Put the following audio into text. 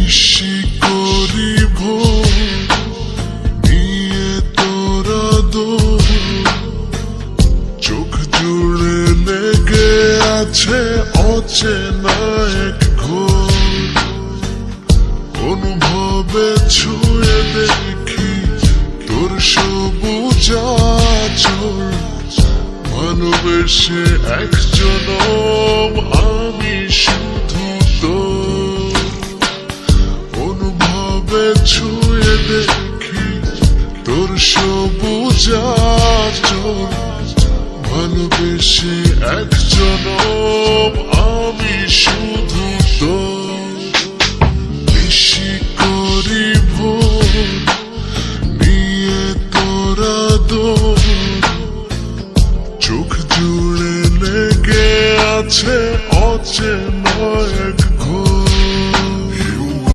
নিশি করি ভোর নিয়ে তোরা দৌড়, চোখ জুড়ে লেগে আছে অচেনা এক ঘোর। অনুভবে ছুঁয়ে দেখি তোর সবুজ আঁচল, ভালোবেসে এক জনম আমি শুধু তোর। অনুভবে ছুঁয়ে দেখি তোর সবুজ আঁচল, ভালোবেসে এক জনম আমি শুধু